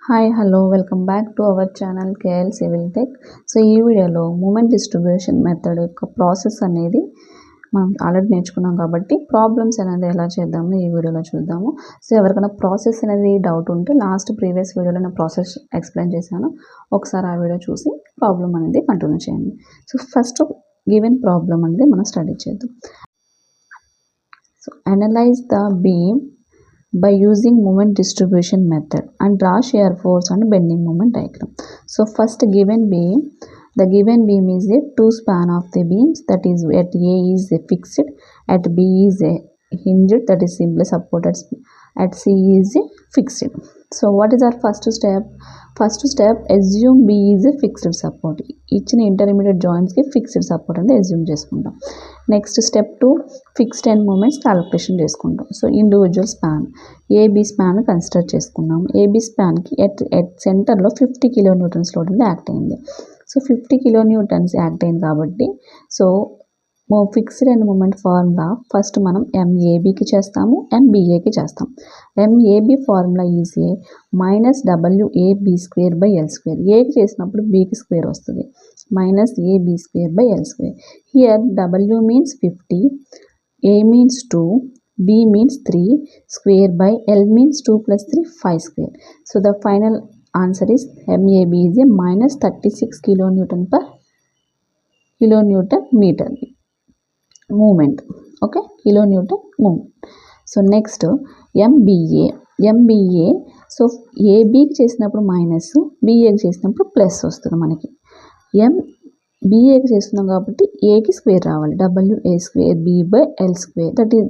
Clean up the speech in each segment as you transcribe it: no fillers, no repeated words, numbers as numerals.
Hi hello welcome back to our channel KL civil tech. So ఈ వీడియోలో moment distribution method యొక్క process అనేది మనం ఆల్రెడీ నేర్చుకున్నాం కాబట్టి ప్రాబ్లమ్స్ అనేది ఎలా చేద్దాము ఈ వీడియోలో చూద్దాము. సో ఎవరికైనా ప్రాసెస్ అనేది డౌట్ ఉంటే ప్రీవియస్ వీడియోలో నేను ప్రాసెస్ ఎక్స్ప్లెయిన్ చేశాను, ఒకసారి ఆ వీడియో చూసి ప్రాబ్లం అనేది కంటిన్యూ చేయండి. సో ఫస్ట్ గివెన్ ప్రాబ్లం అనేది మనం స్టడీ చేద్దాం. So analyse the beam by using moment distribution method and draw shear force and bending moment diagram. So first the given beam is a two span of the beams, that is at A is a fixed, at B is a hinged, that is simply supported, at C is a fixed. So what is our first step? First step, assume B is a fixed support. ఇచ్చిన intermediate జాయింట్స్కి fixed support అనేది assume చేసుకుంటాం. Next step 2, fixed end moments calculation చేసుకుంటాం. So individual span AB span consider చేసుకున్నాం. AB స్పాన్కి at సెంటర్లో 50 kilo newtons load అనేది act అయింది. సో 50 కిలో న్యూటన్స్ యాక్ట్ అయింది కాబట్టి so fixed end moment formula first మనం ఎంఏబికి చేస్తాము, ఎంబీఏకి చేస్తాం. MAB formula is a minus WAB square by L square. ఏకి చేసినప్పుడు బీకి స్క్వేర్ వస్తుంది, minus AB square by L square. Here W means 50, A means 2, b means 3 square by l means 2 plus 3 5 square. So the final answer is MAB is a minus 36 kilonewton per kilonewton meter movement. Okay, kilonewton movement. So next MBA. So ఏబీకి చేసినప్పుడు minus, బిఏకి చేసినప్పుడు plus వస్తుంది మనకి. బిఏకి చేస్తున్నాం కాబట్టి ఏకి square రావాలి, WA square B by L square, that is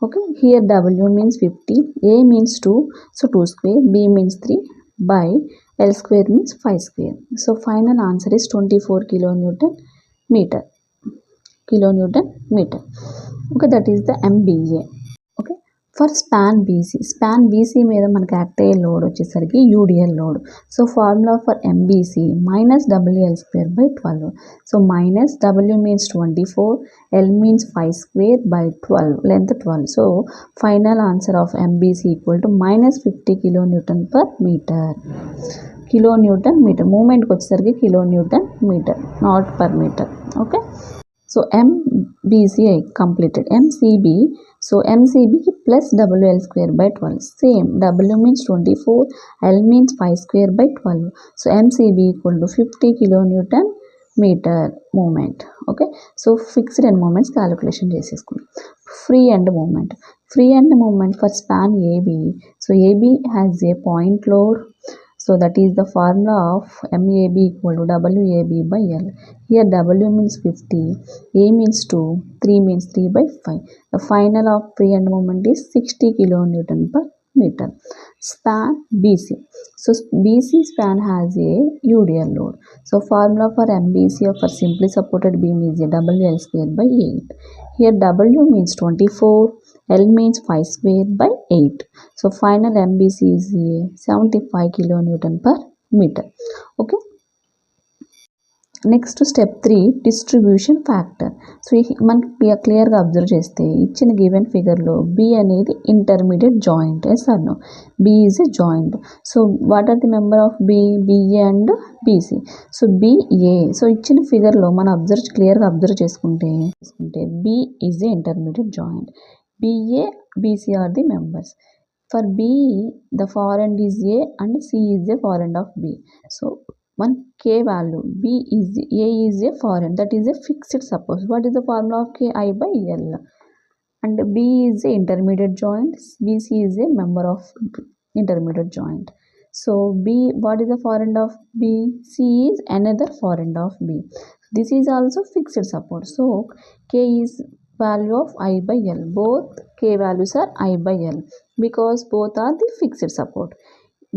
okay. Here W means 50, A means 2, so 2 square, B means 3 by L square means 5 square. So final answer is 24 kilonewton meter. Okay, that is the MBA. Okay, for span BC మీద మనకి act అయ్యే load వచ్చేసరికి UDL load. So formula for MBC minus WL square by 12. So minus W means 24, L means 5 square by 12, length 12. So final answer of MBC equal to minus 50 kilonewton per meter. Kilonewton meter, movement వచ్చేసరికి kilonewton meter, not per meter. Okay, so MBC completed. MCB, so MCB plus WL square by 12, same, W means 24, L means 5 square by 12. So MCB equal to 50 kilonewton meter movement. Okay, so fixed and moments calculation చేసేసుకున్నాం. free and movement for span AB. So AB has a point load, so that is the formula of MAB equal to WAB by L. Here W means 50, A means 2, 3 means 3 by 5. The final of free end moment is 60 kilonewton per meter. Span BC. So BC span has a UDL load. So formula for MBC or for simply supported beam is a WL square by 8. Here W means 24, L means 5 square by 8. So final MBC is a 75 kilonewton per meter. Okay. Next step 3, distribution factor. So మనకి క్లియర్గా observe చేస్తే ఇచ్చిన given ఫిగర్లో B అనేది intermediate joint. Yes or no? B is a joint. So what are the member of BA and BC? So BA, so ఇచ్చిన ఫిగర్లో మనం క్లియర్గా అబ్జర్వ్ చేసుకుంటే B is a intermediate joint, BA BC are the members. For B the far end is A and C is the far end of B. So one K value, A is a far end, that is a fixed support. What is the formula of K? I by L. And B is a intermediate joint, BC is a member of intermediate joint. So B, what is the far end of B? C is another far end of B. This is also fixed support. So K is value of I by L. Both K values are I by L because both are the fixed support.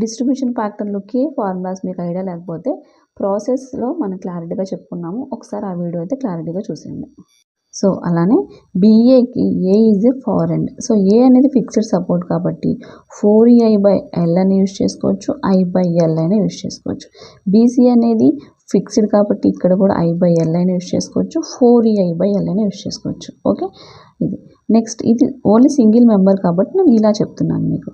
Distribution ఫ్యాక్టర్లో K formulas మీకు idea లేకపోతే ప్రాసెస్లో మనం క్లారిటీగా చెప్పుకున్నాము, ఒకసారి ఆ video అయితే క్లారిటీగా చూసేయండి. సో అలానే బిఏకి A is A far end. So A అనేది ఫిక్స్డ్ సపోర్ట్ కాబట్టి 4EI by L అని యూజ్ చేసుకోవచ్చు, I by L అయినా యూజ్ చేసుకోవచ్చు. బీసీ అనేది ఫిక్స్డ్ కాబట్టి ఇక్కడ కూడా I by L అయినా యూజ్ చేసుకోవచ్చు, 4EI by L అయినా యూజ్ చేసుకోవచ్చు. ఓకే, ఇది నెక్స్ట్ ఇది ఓన్లీ సింగిల్ మెంబర్ కాబట్టి నేను ఇలా చెప్తున్నాను మీకు.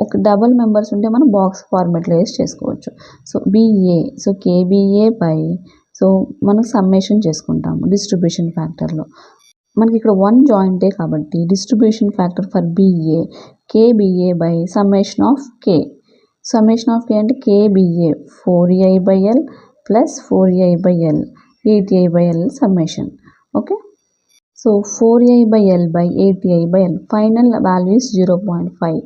ఒక డబుల్ మెంబర్స్ ఉంటే మనం బాక్స్ ఫార్మేట్లో వేసి చేసుకోవచ్చు. So BA, so KBA by, so మనం సమ్మేషన్ చేసుకుంటాము డిస్ట్రిబ్యూషన్ ఫ్యాక్టర్లో. మనకి ఇక్కడ 1 జాయింటే కాబట్టి distribution factor for BA KBA by summation of K. Summation of K అంటే KBA 4ei/L plus 4ei/L 8ei/L summation. Okay, so 4ei/L by 8ei/L final value is 0.5.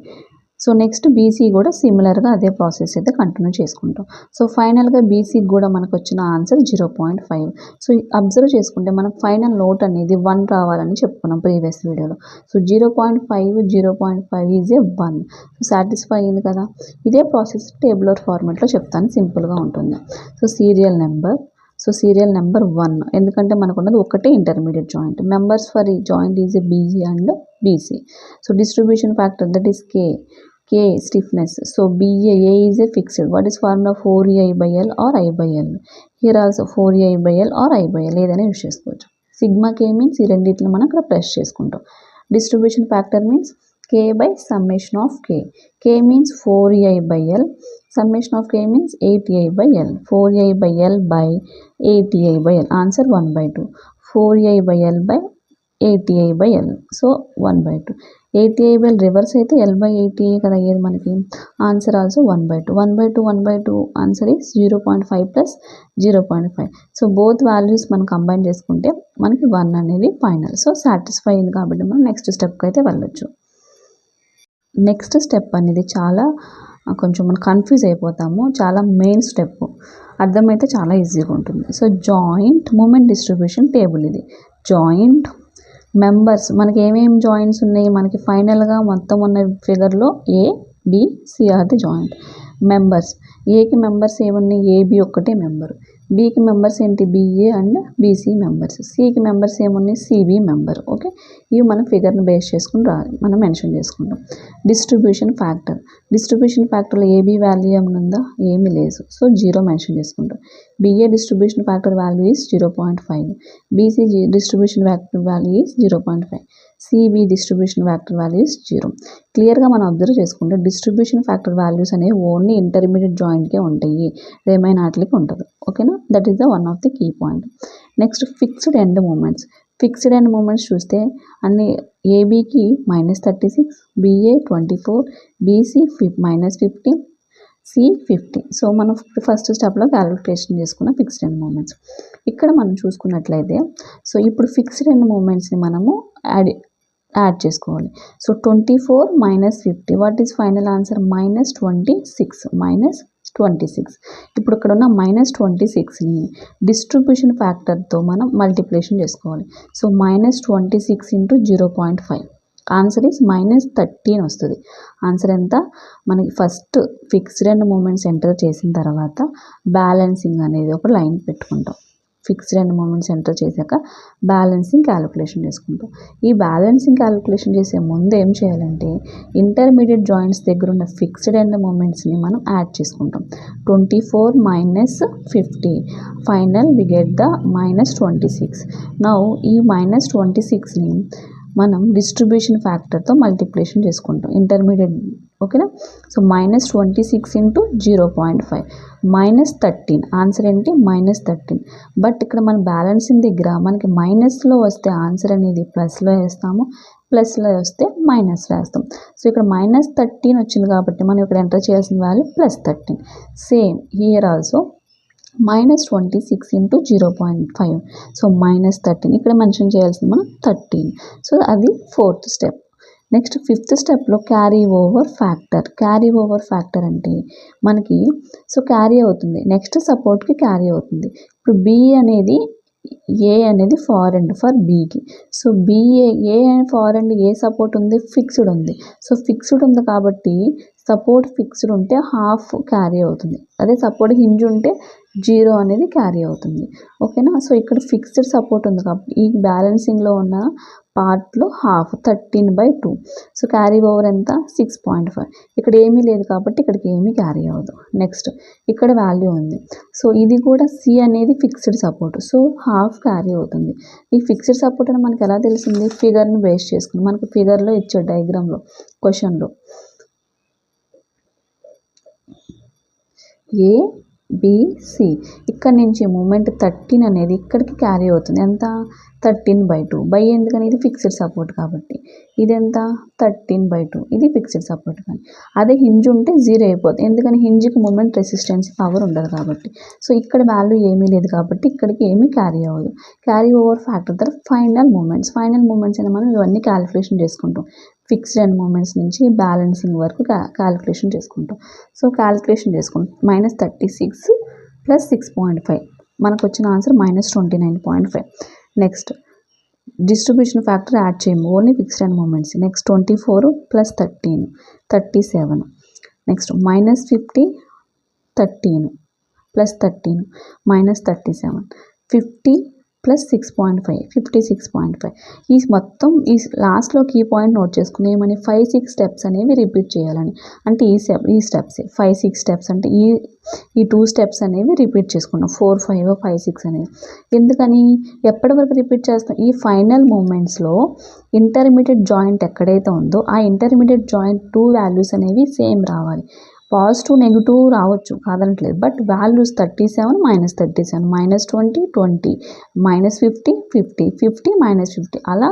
So next BC కూడా సిమిలర్గా అదే ప్రాసెస్ అయితే కంటిన్యూ చేసుకుంటాం. So ఫైనల్గా బీసీకి కూడా మనకు వచ్చిన ఆన్సర్ 0.5. సో అబ్జర్వ్ చేసుకుంటే మనం ఫైనల్ నోట్ అనేది 1 రావాలని చెప్పుకున్నాం ప్రీవియస్ వీడియోలో. So 0.5 is a 1. So satisfy అయింది కదా. ఇదే ప్రాసెస్ టేబులర్ ఫార్మాట్లో చెప్తాను, సింపుల్గా ఉంటుంది. So serial number, so serial number 1 ఎందుకంటే మనకు ఉన్నది ఒకటే ఇంటర్మీడియట్ జాయింట్. మెంబర్స్ ఫర్ ఈ joint is a BA and BC. So distribution factor that is K stiffness. So BA is a fixed. What is formula? 4ei/L or I/L. Here also 4ei/L or I/L ఏదైనా use చేసుకోవచ్చు. Sigma k means ఈ రెండింటిని మనం ఇక్కడ press చేసుకుంటాం. Distribution factor means K by summation of K. K means 4ei/L. Summation of K means 8ei/L. 4ei/L by 8ei/L. Answer 1/2. 4ei/L by 8ei/L. So 1/2. 8ei/L reverse అయితే L/80 కదా అయ్యేది మనకి. Answer also 1/2. 1/2 answer is 0.5 plus 0.5. So both values మనం combine చేసుకుంటే మనకి 1 అనేది final. So satisfy అయింది కాబట్టి మనం నెక్స్ట్ స్టెప్కి అయితే వెళ్ళొచ్చు. నెక్స్ట్ స్టెప్ అనేది చాలా కొంచెం మనం కన్ఫ్యూజ్ అయిపోతాము. చాలా మెయిన్ స్టెప్, అర్థమైతే చాలా ఈజీగా ఉంటుంది. So joint moment distribution table ఇది. జాయింట్ మెంబర్స్ మనకి ఏమేమి జాయింట్స్ ఉన్నాయి, మనకి ఫైనల్గా మొత్తం ఉన్న ఫిగర్లో A B C are the joint members. ఏకి మెంబర్స్ ఏమున్నాయి, ఏబి ఒక్కటే మెంబరు. బికి మెంబర్స్ ఏంటి, బిఏ అండ్ బీసీ మెంబర్స్. సికి మెంబర్స్ ఏమున్నాయి, సిబి మెంబర్. ఓకే, ఇవి మనం ఫిగర్ని బేస్ చేసుకుని మనం మెన్షన్ చేసుకుంటాం. డిస్ట్రిబ్యూషన్ ఫ్యాక్టర్లో ఏబి వాల్యూ ఏమైనా ఉందా, ఏమీ లేదు. సో 0 మెన్షన్ చేసుకుంటాం. BA distribution factor value is 0.5. BC distribution factor value is 0.5. CB distribution factor value is 0. క్లియర్గా మనం అబ్జర్వ్ చేసుకుంటే డిస్ట్రిబ్యూషన్ ఫ్యాక్టర్ వాల్యూస్ అనేవి ఓన్లీ ఇంటర్మీడియట్ జాయింట్కే ఉంటాయి, రిమైన్ వాటికి ఉంటుంది. ఓకేనా, that is the one of the key point. Next fixed end moments చూస్తే అన్ని ఏబికి -36, బిఏ 24, బీసీ -50, సి 50. సో మనం ఫస్ట్ స్టెప్లో క్యాలిక్యులేషన్ చేసుకున్న ఫిక్స్డ్ ఎండ్ మూమెంట్స్. ఇక్కడ మనం చూసుకున్నట్లయితే సో ఇప్పుడు ఫిక్స్డ్ ఎండ్ మూమెంట్స్ని మనము యాడ్ చేసుకోవాలి. So 24 - 50 what is final answer, -26. ఇప్పుడు ఇక్కడ ఉన్న -26ని డిస్ట్రిబ్యూషన్ ఫ్యాక్టర్తో మనం మల్టిప్లికేషన్ చేసుకోవాలి. సో -26 × 0.5 ఆన్సర్ ఈస్ -13 వస్తుంది. ఆన్సర్ ఎంత, మనకి first fixed end moments enter చేసిన తర్వాత బ్యాలెన్సింగ్ అనేది ఒక లైన్ పెట్టుకుంటాం. ఫిక్స్డ్ ఎండ్ మూమెంట్స్ ఎంటర్ చేశాక బ్యాలెన్సింగ్ క్యాలిక్యులేషన్ చేసుకుంటాం. ఈ బ్యాలెన్సింగ్ క్యాలిక్యులేషన్ చేసే ముందు ఏం చేయాలంటే ఇంటర్మీడియట్ జాయింట్స్ దగ్గర ఉన్న ఫిక్స్డ్ ఎండ్ మూమెంట్స్ని మనం యాడ్ చేసుకుంటాం. 24 - 50 final we get the -26. Now ఈ -26ని మనం డిస్ట్రిబ్యూషన్ ఫ్యాక్టర్తో మల్టిప్లికేషన్ చేసుకుంటాం ఇంటర్మీడియట్. ఓకేనా, సో -26 × 0.5 -13. ఆన్సర్ ఏంటి, -13. బట్ ఇక్కడ మన బ్యాలెన్సింగ్ దగ్గర మనకి మైనస్లో వస్తే ఆన్సర్ అనేది ప్లస్లో వేస్తాము, ప్లస్లో వస్తే మైనస్లో వేస్తాం. సో ఇక్కడ -13 వచ్చింది కాబట్టి మనం ఇక్కడ ఎంటర్ చేయాల్సిన value +13. Same here also -26 × 0.5. So -13 ఇక్కడ మెన్షన్ చేయాల్సింది మనం 13. సో అది 4th స్టెప్. నెక్స్ట్ 5th స్టెప్లో క్యారీ ఓవర్ ఫ్యాక్టర్ అంటే మనకి సో క్యారీ అవుతుంది, నెక్స్ట్ సపోర్ట్కి క్యారీ అవుతుంది. ఇప్పుడు బి అనేది ఏ అనేది ఫారెండ్ ఫర్ బీకి. So A far end A support ఉంది, ఫిక్స్డ్ ఉంది. సో ఫిక్స్డ్ ఉంది కాబట్టి సపోర్ట్ ఫిక్స్డ్ ఉంటే హాఫ్ క్యారీ అవుతుంది, అదే సపోర్ట్ హింజ్ ఉంటే 0 అనేది క్యారీ అవుతుంది. ఓకేనా, సో ఇక్కడ ఫిక్స్డ్ సపోర్ట్ ఉంది కాబట్టి ఈ బ్యాలెన్సింగ్లో ఉన్న పార్ట్లో హాఫ్ 13/2. సో క్యారీ ఓవర్ ఎంత, 6.5. ఇక్కడ ఏమీ లేదు కాబట్టి ఇక్కడికి ఏమీ క్యారీ అవ్వదు. నెక్స్ట్ ఇక్కడ వాల్యూ ఉంది. సో ఇది కూడా సి అనేది fixed support, so half carry అవుతుంది. ఈ ఫిక్స్డ్ సపోర్ట్ అని మనకి ఎలా తెలిసింది, ఫిగర్ని బేస్ చేసుకుని మనకి ఫిగర్లో ఇచ్చే డయాగ్రామ్లో క్వశ్చన్లో ఏ బిసి ఇక్కడ నుంచి మూమెంట్ 13 అనేది ఇక్కడికి క్యారీ అవుతుంది. ఎంత 13/2 బై ఎందుకని ఇది ఫిక్స్డ్ సపోర్ట్ కాబట్టి ఇది ఎంత 13/2 ఇది ఫిక్స్డ్ సపోర్ట్ కానీ అదే హింజ్ ఉంటే 0 అయిపోతుంది. ఎందుకని హింజ్కి మూమెంట్ రెసిస్టెన్స్ పవర్ ఉండదు కాబట్టి. సో ఇక్కడ వాల్యూ ఏమీ లేదు కాబట్టి ఇక్కడికి ఏమీ క్యారీ అవ్వదు. క్యారీ ఓవర్ ఫ్యాక్టర్ తర్వాత ఫైనల్ మూమెంట్స్ అని మనం ఇవన్నీ క్యాలిక్యులేషన్ చేసుకుంటాం. ఫిక్స్డ్ అండ్ మూమెంట్స్ నుంచి బ్యాలెన్సింగ్ వరకు క్యాలిక్యులేషన్ చేసుకుంటాం. సో క్యాలిక్యులేషన్ చేసుకుంటాం -36 + 6.5 మనకు వచ్చిన answer -29.5. Next distribution factor add చేయము, only fixed end moments. Next 24 + 13 37. Next -50 13 + 13 -37 50 + 6.5 56.5. ఈ మొత్తం ఈ లాస్ట్లో కీ పాయింట్ నోట్ చేసుకుని ఏమని 5-6 స్టెప్స్ అనేవి రిపీట్ చేయాలని. అంటే ఈ స్టెప్స్ 5-6 స్టెప్స్ అంటే ఈ 2 స్టెప్స్ అనేవి రిపీట్ చేసుకున్నాం. 4, 5, 5, 6 అనేవి. ఎందుకని ఎప్పటి వరకు రిపీట్ చేస్తాం? ఈ ఫైనల్ మూమెంట్స్లో ఇంటర్మీడియట్ జాయింట్ ఎక్కడైతే ఉందో ఆ ఇంటర్మీడియట్ జాయింట్ 2 వాల్యూస్ అనేవి సేమ్ రావాలి. పాజిటివ్ నెగిటివ్ రావచ్చు కాదనట్లేదు, బట్ వాల్యూస్ 37 -37 -20 20 -50 50 50 -50 అలా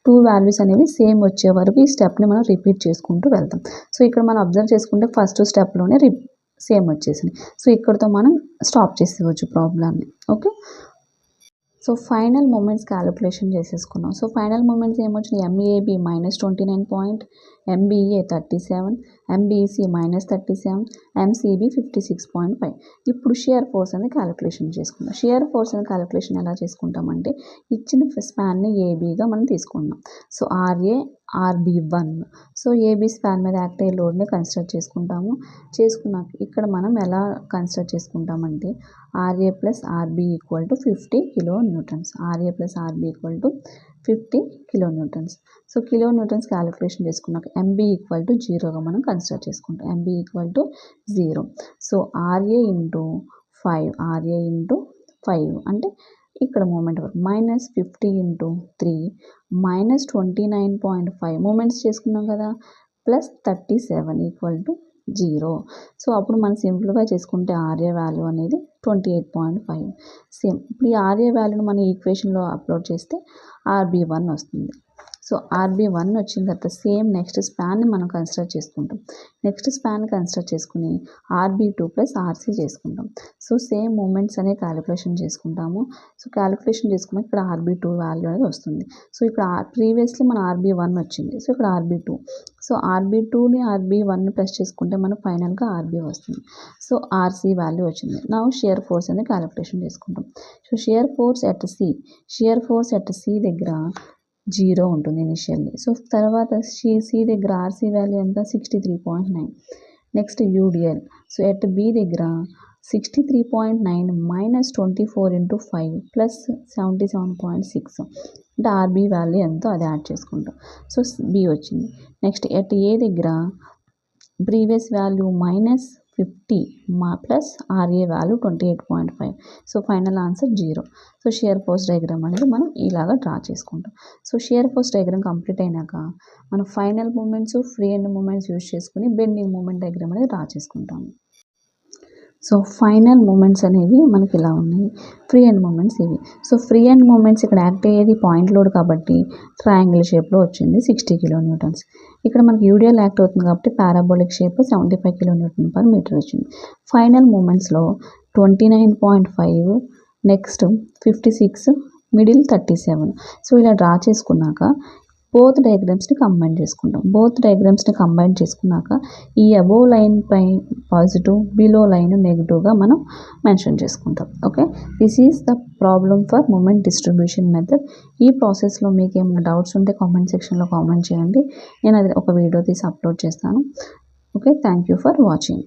2 వాల్యూస్ అనేవి సేమ్ వచ్చే వరకు ఈ స్టెప్ని మనం రిపీట్ చేసుకుంటూ వెళ్తాం. సో ఇక్కడ మనం అబ్జర్వ్ చేసుకుంటే ఫస్ట్ స్టెప్లోనే సేమ్ వచ్చేసింది. సో ఇక్కడితో మనం స్టాప్ చేసేవచ్చు ప్రాబ్లమ్ని. Okay, so final moments calculation చేసేసుకున్నాం. సో ఫైనల్ మూమెంట్స్ ఏమొచ్చినాయి? MAB -29 point, MBA 37, MBC -37, MCB 56.5. ఇప్పుడు షియర్ ఫోర్స్ అనేది క్యాలిక్యులేషన్ చేసుకుందాం. షియర్ ఫోర్స్ అనేది క్యాలిక్యులేషన్ ఎలా చేసుకుంటామంటే ఇచ్చిన స్పాన్ని ఏబీగా మనం తీసుకుందాం. So RA RB1. So AB span మీద యాక్ట్ అయ్యే లోడ్ని కన్సిడర్ చేసుకున్నాక ఇక్కడ మనం ఎలా కన్సిడర్ చేసుకుంటామంటే RA + RB = 50 kN. RA + RB = 50 kN. So kilonewtons calculation చేసుకున్నాక MB = 0గా మనం కన్సిడర్ చేసుకుంటాం. MB = 0. సో RA × 5 అంటే ఇక్కడ మూమెంట్ వరకు -50 × 3 -29.5 మూమెంట్స్ చేసుకున్నాం కదా, +37 = 0. సో అప్పుడు మనం సింపుల్గా చేసుకుంటే RA వాల్యూ అనేది 28.5. సేమ్ ఇప్పుడు ఈ RA వాల్యూని మనం ఈక్వేషన్లో అప్లోడ్ చేస్తే RB1 వస్తుంది. సో RB1 వచ్చిన తర్వాత సేమ్ నెక్స్ట్ స్పాన్ని మనం కన్సిడర్ చేసుకుంటాం. నెక్స్ట్ స్పాన్ కన్సిడర్ చేసుకుని RB2 + RC చేసుకుంటాం. సో సేమ్ మూమెంట్స్ అనే క్యాలిక్యులేషన్ చేసుకుంటాము. సో క్యాలిక్యులేషన్ చేసుకున్నాక ఇక్కడ RB2 వాల్యూ అనేది వస్తుంది. సో ఇక్కడ ప్రీవియస్లీ మన RB1 వచ్చింది. సో ఇక్కడ RB2. సో RB2ని RB1 ప్లస్ చేసుకుంటే మనకు ఫైనల్గా RB వస్తుంది. సో RC వాల్యూ వచ్చింది. నా షియర్ ఫోర్స్ అనేది క్యాలిక్యులేషన్ చేసుకుంటాం. So shear force at C దగ్గర 0 ఉంటుంది ఇనిషియల్లీ. సో తర్వాత సి దగ్గర RC వాల్యూ ఎంత 63.9. Next UDL. So at B దగ్గర 63.9 -24 × 5 +77.6 అంటే RB వాల్యూ ఎంతో అది యాడ్ చేసుకుంటాం. సో B వచ్చింది. నెక్స్ట్ ఎట్ A దగ్గర previous value -50 +RA value 28.5. So final answer 0. So shear force diagram అనేది మనం ఇలాగా డ్రా చేసుకుంటాం. So shear force diagram complete అయినాక మనం final moments, free end moments use చేసుకుని బెండింగ్ మూమెంట్ డయాగ్రామ్ అనేది డ్రా చేసుకుంటాము. సో ఫైనల్ మూమెంట్స్ అనేవి మనకి ఇలా ఉన్నాయి. ఫ్రీ ఎండ్ మూమెంట్స్ ఇవి. సో ఫ్రీ ఎండ్ మూమెంట్స్ ఇక్కడ యాక్ట్ అయ్యేది పాయింట్ లోడ్ కాబట్టి ట్రయాంగిల్ షేప్లో వచ్చింది 60 kN. ఇక్కడ మనకి యూడిఎల్ యాక్ట్ అవుతుంది కాబట్టి పారాబోలిక్ షేప్ 75 kN/m వచ్చింది. ఫైనల్ మూమెంట్స్లో 29.5, నెక్స్ట్ 56, మిడిల్ 37. సో ఇలా డ్రా చేసుకున్నాక బోత్ డయాగ్రామ్స్ని కంబైన్ చేసుకున్నాక ఈ అబోవ్ లైన్ పై పాజిటివ్, బిలో లైన్ నెగిటివ్గా మనం మెన్షన్ చేసుకుంటాం. Okay, this is the problem for moment distribution method. ఈ ప్రాసెస్లో మీకు ఏమైనా డౌట్స్ ఉంటే కామెంట్ సెక్షన్లో కామెంట్ చేయండి. నేను అది ఒక వీడియో తీసి అప్లోడ్ చేస్తాను. Okay, thank you for watching.